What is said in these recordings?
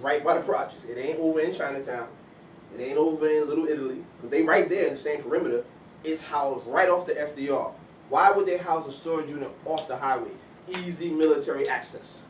right by the projects. It ain't over in Chinatown. It ain't over in Little Italy. Because they right there in the same perimeter. It's housed right off the FDR. Why would they house a storage unit off the highway? Easy military access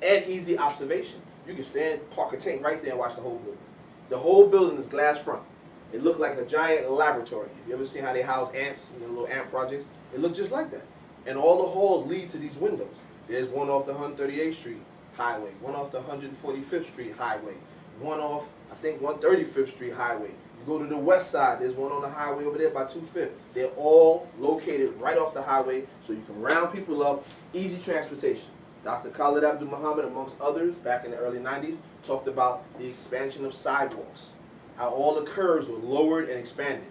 and easy observation. You can stand, park a tank right there and watch the whole building. The whole building is glass front. It looked like a giant laboratory. If you ever seen how they house ants, little ant projects, it looked just like that. And all the halls lead to these windows. There's one off the 138th Street Highway, one off the 145th Street Highway, one off, I think, 135th Street Highway. You go to the west side, there's one on the highway over there by 2/5. They're all located right off the highway, so you can round people up, easy transportation. Dr. Khalid Abdul Muhammad, amongst others, back in the early 90s, talked about the expansion of sidewalks, how all the curves were lowered and expanded,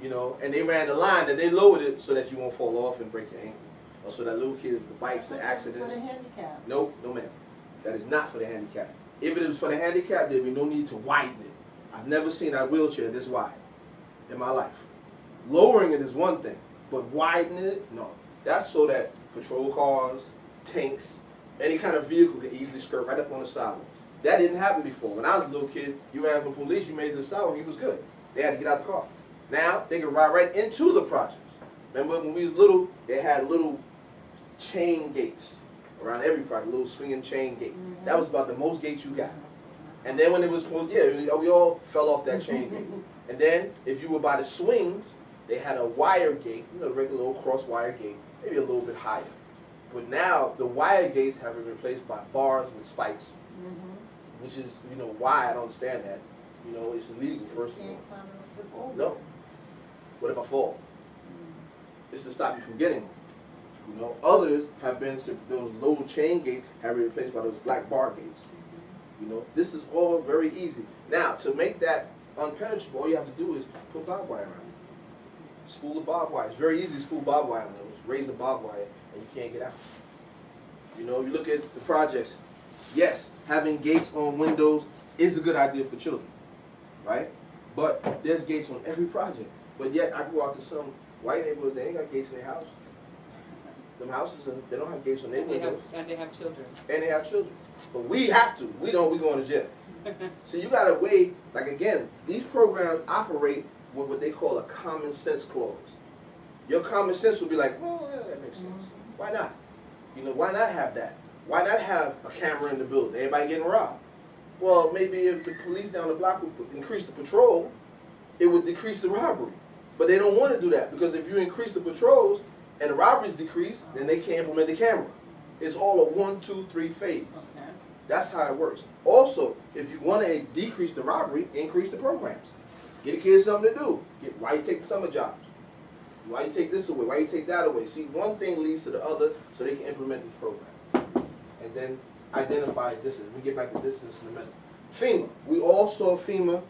you know, and they ran the line and they lowered it so that you won't fall off and break your ankle, or so that little kids, the bikes, the accidents. For the handicap. Nope, no ma'am. That is not for the handicap. If it was for the handicap, there'd be no need to widen it. I've never seen a wheelchair this wide in my life. Lowering it is one thing, but widening it, no. That's so that patrol cars, tanks, any kind of vehicle can easily skirt right up on the sidewalk. That didn't happen before. When I was a little kid, you ran from police, you made it to the sidewalk, he was good. They had to get out the car. Now, they can ride right into the projects. Remember when we was little, they had little chain gates around every project, little swinging chain gate. That was about the most gates you got. And then when it was, we all fell off that chain gate. And then, if you were by the swings, they had a wire gate, you know, the regular old cross wire gate, maybe a little bit higher. But now, the wire gates have been replaced by bars with spikes, which is, you know, why I don't understand that. You know, it's illegal, first of all. No. What if I fall? It's to stop you from getting them. You know, others have been, those low chain gates have been replaced by those black bar gates. You know, this is all very easy. Now, to make that unpenetrable, all you have to do is put barbed wire around it. Spool the barbed wire. It's very easy to spool barbed wire on those. Raise the barbed wire, and you can't get out. You know, you look at the projects. Yes, having gates on windows is a good idea for children, right? But there's gates on every project. But yet, I go out to some white neighborhoods, they ain't got gates in their house. Them houses, they don't have gates on their windows. And they have children. And they have children. But we have to. We don't, we going to jail. So you got to weigh, like again, these programs operate with what they call a common sense clause. Your common sense will be like, well, yeah, that makes sense. Why not? You know, why not have that? Why not have a camera in the building? Everybody getting robbed. Well, maybe if the police down the block would increase the patrol, it would decrease the robbery. But they don't want to do that, because if you increase the patrols and the robberies decrease, then they can't implement the camera. It's all a 1, 2, 3 phase. Okay. That's how it works. Also, if you want to decrease the robbery, increase the programs. Get the kids something to do. Why you take the summer jobs? Why you take this away? Why you take that away? See, one thing leads to the other, so they can implement these programs. And then identify distance. We get back to distance in a minute. FEMA. We all saw FEMA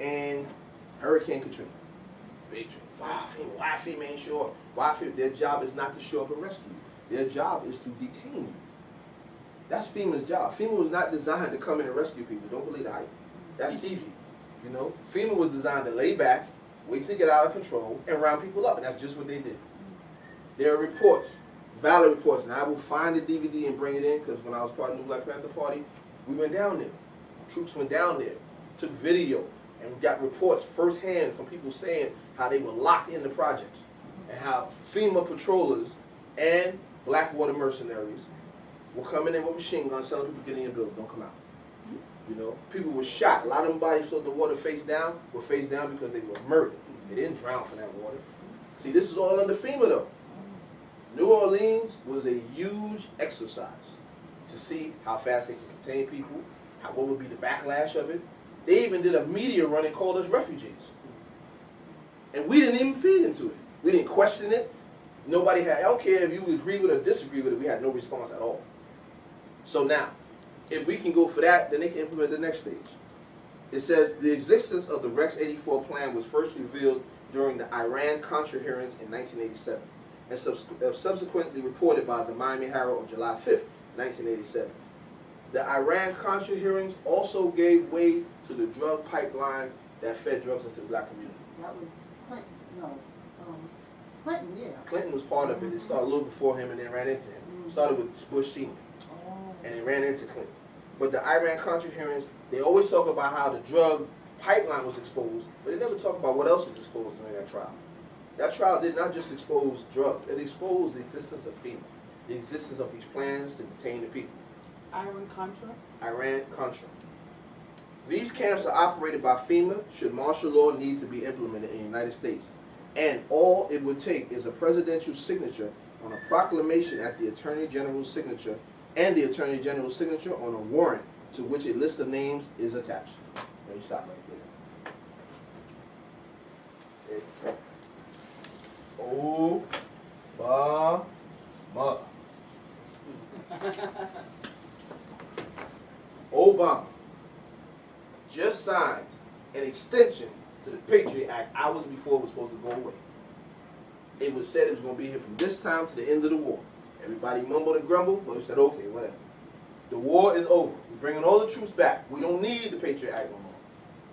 and Hurricane Katrina. Big dream. Why FEMA ain't show up? Why FEMA? Their job is not to show up and rescue you. Their job is to detain you. That's FEMA's job. FEMA was not designed to come in and rescue people. Don't believe the hype. That's TV. You know, FEMA was designed to lay back, wait to get out of control, and round people up, and that's just what they did. There are reports, valid reports, and I will find the DVD and bring it in, because when I was part of the New Black Panther Party, we went down there. Troops went down there, took video, and we got reports firsthand from people saying how they were locked in the projects, and how FEMA patrollers and Blackwater mercenaries were coming in with machine guns telling people, get in your building, don't come out. You know, people were shot. A lot of them bodies floating in the water face down were face down because they were murdered. They didn't drown from that water. See, this is all under FEMA though. New Orleans was a huge exercise to see how fast they can contain people, what would be the backlash of it. They even did a media run and called us refugees. And we didn't even feed into it. We didn't question it. Nobody had, I don't care if you agree with it or disagree with it, we had no response at all. So now, if we can go for that, then they can implement the next stage. It says, the existence of the Rex 84 plan was first revealed during the Iran-Contra hearings in 1987, and subsequently reported by the Miami Herald on July 5th, 1987. The Iran-Contra hearings also gave way to the drug pipeline that fed drugs into the black community. That was Clinton. No, Clinton, yeah. Clinton was part of it. It started a little before him and then ran into him. Started with Bush Sr. And it ran into Clinton. But the Iran-Contra hearings, they always talk about how the drug pipeline was exposed, but they never talk about what else was exposed during that trial. That trial did not just expose drugs, it exposed the existence of FEMA, the existence of these plans to detain the people. Iran-Contra? Iran-Contra. These camps are operated by FEMA should martial law need to be implemented in the United States. And all it would take is a presidential signature on a proclamation at the Attorney General's signature and the Attorney General's signature on a warrant to which a list of names is attached. Let me stop right there. Obama. Obama just signed an extension to the Patriot Act hours before it was supposed to go away. It was said it was going to be here from this time to the end of the war. Everybody mumbled and grumbled, but we said, okay, whatever. The war is over. We're bringing all the troops back. We don't need the Patriot Act no more.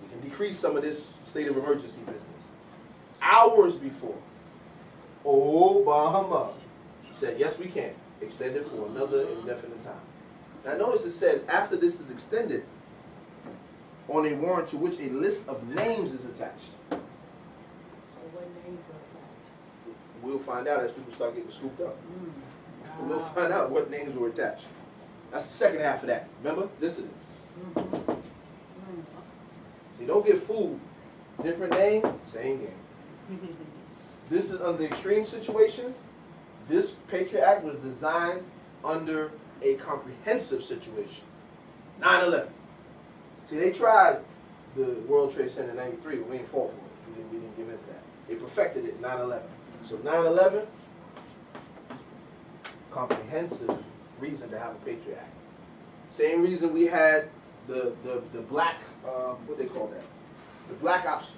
We can decrease some of this state of emergency business. Hours before, Obama said, yes, we can. Extend it for another indefinite time. Now notice it said, after this is extended, on a warrant to which a list of names is attached. So what names were attached? We'll find out as people start getting scooped up. Wow. We'll find out what names were attached. That's the second half of that. Remember? This is it. You don't get fooled. Different name, same game. This is under extreme situations. This Patriot Act was designed under a comprehensive situation. 9/11. See, they tried the World Trade Center in '93, but we didn't fall for it. We didn't give in to that. They perfected it in 9/11. So 9/11, comprehensive reason to have a Patriot Act. Same reason we had the black, what they call that? The black ops,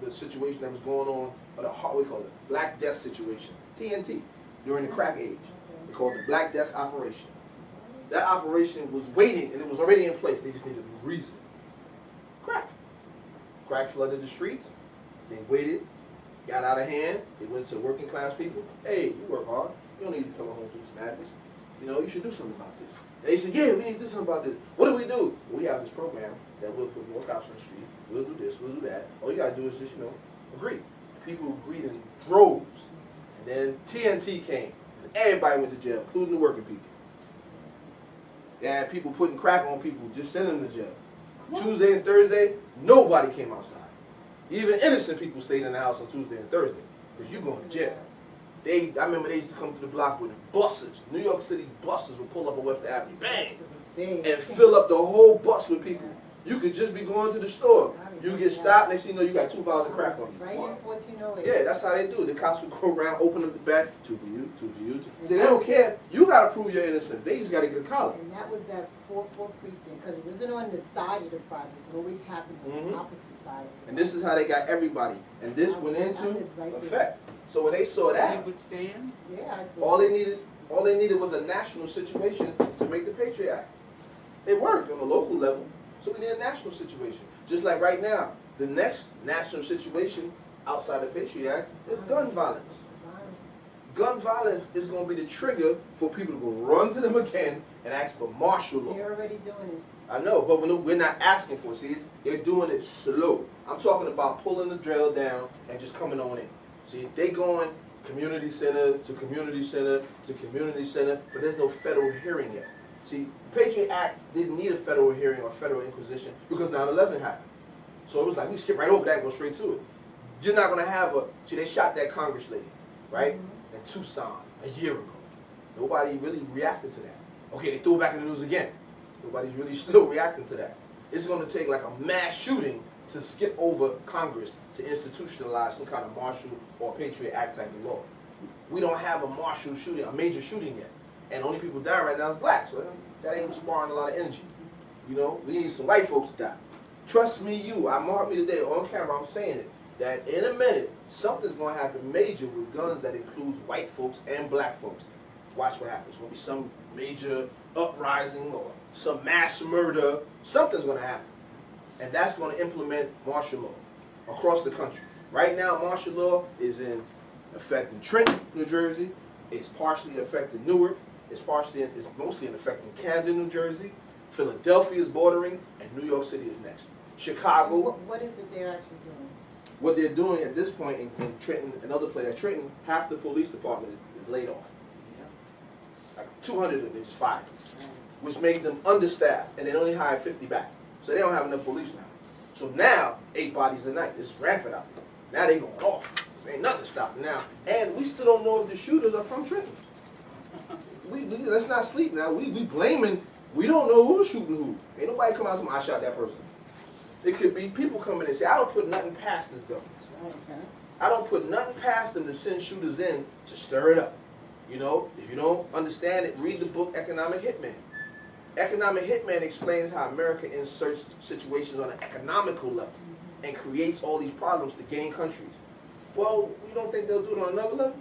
the situation that was going on, or the, what we call it, Black Death situation, TNT, during the crack age. They called it the Black Death Operation. That operation was waiting, and it was already in place. They just needed a reason. Crack. Crack flooded the streets. They waited, got out of hand. They went to working class people. Hey, you work hard. You don't need to come home to this madness. You know, you should do something about this. And they said, yeah, we need to do something about this. What do? Well, we have this program that will put more cops on the street. We'll do this, we'll do that. All you got to do is just, agree. People agreed in droves. And then TNT came. And everybody went to jail, including the working people. They had people putting crack on people, just sending them to jail. Tuesday and Thursday, nobody came outside. Even innocent people stayed in the house on Tuesday and Thursday, because you're going to jail. I remember they used to come to the block with buses. New York City buses would pull up on Webster Avenue, bang, and fill up the whole bus with people. You could just be going to the store. You get stopped, next thing you know, you got 2 vials of crack on you. Right in 1408. Yeah, that's how they do it. The cops would go around, open up the back, 2 for you, 2 for you. See, they don't care. You got to prove your innocence. They just got to get a collar. And that was that 4-4 precinct, because it wasn't on the side of the project. It always happened on the opposite side. And this is how they got everybody. And this went into effect. So when they saw that, Yeah, I saw all they needed was a national situation to make the Patriot Act. It worked on the local level, so we need a national situation. Just like right now, the next national situation outside the Patriot Act is gun violence. Gun violence is going to be the trigger for people to go run to them again and ask for martial law. They're already doing it. I know, but we're not asking for it. See, they're doing it slow. I'm talking about pulling the drill down and just coming on in. See, they going community center to community center to community center, but there's no federal hearing yet. See, the Patriot Act didn't need a federal hearing or federal inquisition because 9/11 happened. So it was like, we skip right over that and go straight to it. You're not going to have see, they shot that Congress lady, right, in Tucson a year ago. Nobody really reacted to that. Okay, they threw it back in the news again. Nobody's really still reacting to that. It's going to take like a mass shooting to skip over Congress to institutionalize some kind of martial or Patriot Act type of law. We don't have a martial shooting, a major shooting yet. And the only people dying right now is black, so that ain't sparring a lot of energy. You know, we need some white folks to die. Trust me, mark me today on camera, I'm saying it, that in a minute, something's going to happen major with guns that includes white folks and black folks. Watch what happens. It's going to be some major uprising or some mass murder. Something's going to happen. And that's going to implement martial law across the country. Right now, martial law is in effect in Trenton, New Jersey. It's partially affecting Newark. It's mostly in effect in Camden, New Jersey. Philadelphia is bordering, and New York City is next. Chicago. What is it they're actually doing? What they're doing at this point in Trenton, another place at Trenton, half the police department is laid off. Like 200 of them, they just fired, which made them understaffed, and they only hired 50 back. So they don't have enough police now. So now, 8 bodies a night. It's rampant out there. Now they going off. There ain't nothing to stop them now. And we still don't know if the shooters are from Trenton. Let's not sleep now. We blaming, we don't know who's shooting who. Ain't nobody come out and say, I shot that person. It could be people coming and say, I don't put nothing past this government. Okay. I don't put nothing past them to send shooters in to stir it up. You know, if you don't understand it, read the book Economic Hitman. Economic Hitman explains how America inserts situations on an economical level and creates all these problems to gain countries. Well, we don't think they'll do it on another level?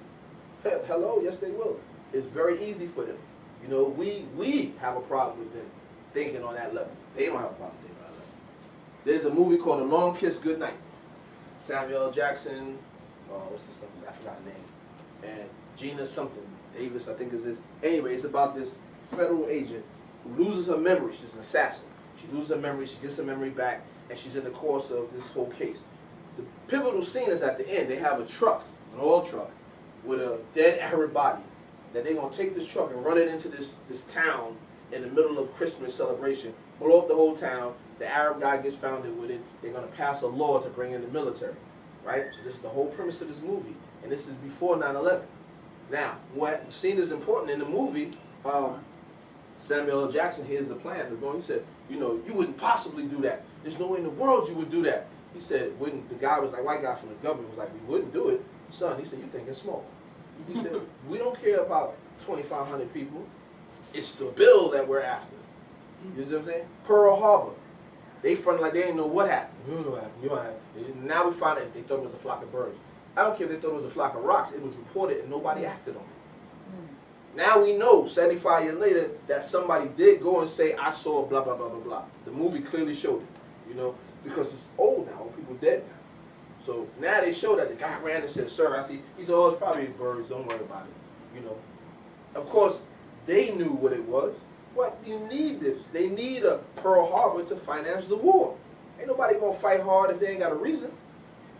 Hello, yes they will. It's very easy for them. You know, we have a problem with them thinking on that level. They don't have a problem thinking on that level. There's a movie called A Long Kiss Goodnight. Samuel L. Jackson, what's this stuff? I forgot the name. And Gina something, Davis I think is his. Anyway, it's about this federal agent who loses her memory. She's an assassin. She loses her memory, she gets her memory back, and she's in the course of this whole case. The pivotal scene is at the end. They have a truck, an oil truck, with a dead Arab body, that they're going to take this truck and run it into this town in the middle of Christmas celebration, blow up the whole town. The Arab guy gets founded with it. They're going to pass a law to bring in the military, right? So this is the whole premise of this movie, and this is before 9/11. Now, what scene is important in the movie, Samuel L. Jackson hears the plan. He said, you know, you wouldn't possibly do that. There's no way in the world you would do that. He said, wouldn't, the guy was like, white guy from the government was like, we wouldn't do it. Son, he said, you think it's small. He said, we don't care about 2,500 people. It's the bill that we're after. You know what I'm saying? Pearl Harbor. They fronted like they didn't know what happened. You don't know what happened. You don't have. Now we find out they thought it was a flock of birds. I don't care if they thought it was a flock of rocks. It was reported and nobody acted on it. Now we know, 75 years later, that somebody did go and say, I saw blah, blah, blah, blah, blah. The movie clearly showed it, you know, because it's old now, people dead now. So now they show that the guy ran and said, sir, I see. He said, oh, it's probably birds, don't worry about it, you know. Of course, they knew what it was. What, you need this. They need a Pearl Harbor to finance the war. Ain't nobody gonna fight hard if they ain't got a reason.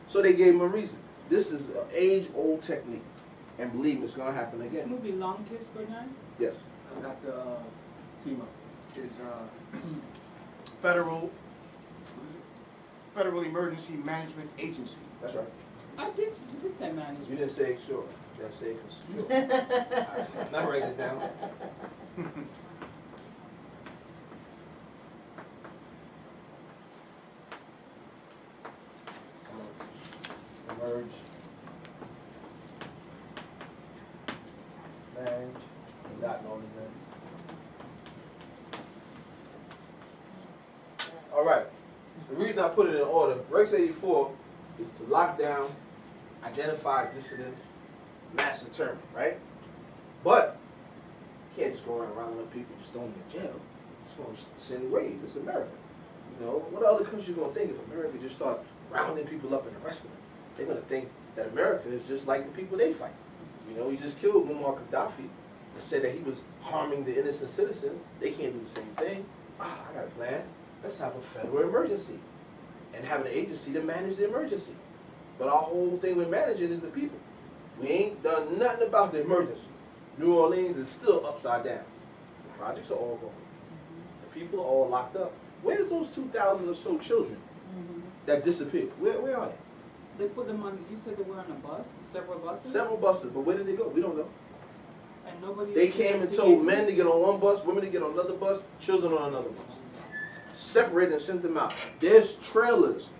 So they gave him a reason. This is an age-old technique. And believe me, it's going to happen again. Movie Long Kiss Goodnight? Yes. I got the FEMA. Is Federal Emergency Management Agency. That's right. I just said management. You didn't say sure. You didn't say sure. I'm not writing it down. Emerge. Manage. Not knowing that. All right. The reason I put it in order, Rex 84 is to lock down, identify dissidents, mass internment, right? But you can't just go around rounding up people, just throwing them in jail. It's going to send waves. It's America. You know, what other country going to think if America just starts rounding people up and arresting them? They're going to think that America is just like the people they fight. You know, he just killed Muammar Gaddafi and said that he was harming the innocent citizens. They can't do the same thing. I got a plan. Let's have a federal emergency and have an agency to manage the emergency. But our whole thing with managing is the people. We ain't done nothing about the emergency. New Orleans is still upside down. The projects are all gone. The people are all locked up. Where's those 2,000 or so children that disappeared? Where are they? They put them on, you said they were on a bus? Several buses? Several buses, but where did they go? We don't know. And nobody... They came and told men to get on one bus, women to get on another bus, children on another bus. Separated and sent them out. There's trailers,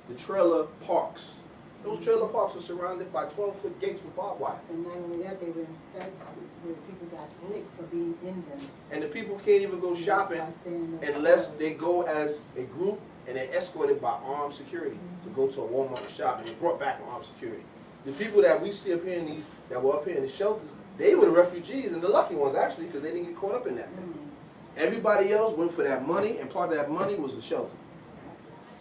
the trailer parks. Those trailer parks are surrounded by 12-foot gates with barbed wire. And not only that, they were infected where people got sick for being in them. And the people can't even go shopping unless they go as a group and they're escorted by armed security to go to a Walmart and shop, and they're brought back with armed security. The people that we see up here in these, that were up here in the shelters, they were the refugees and the lucky ones actually, because they didn't get caught up in that thing. Everybody else went for that money, and part of that money was a shelter.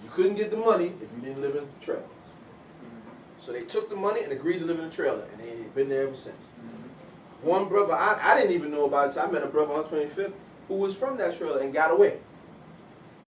You couldn't get the money if you didn't live in the trailer. So they took the money and agreed to live in a trailer, and they've been there ever since. One brother, I didn't even know about it until I met a brother on 25th. who was from that trailer and got away.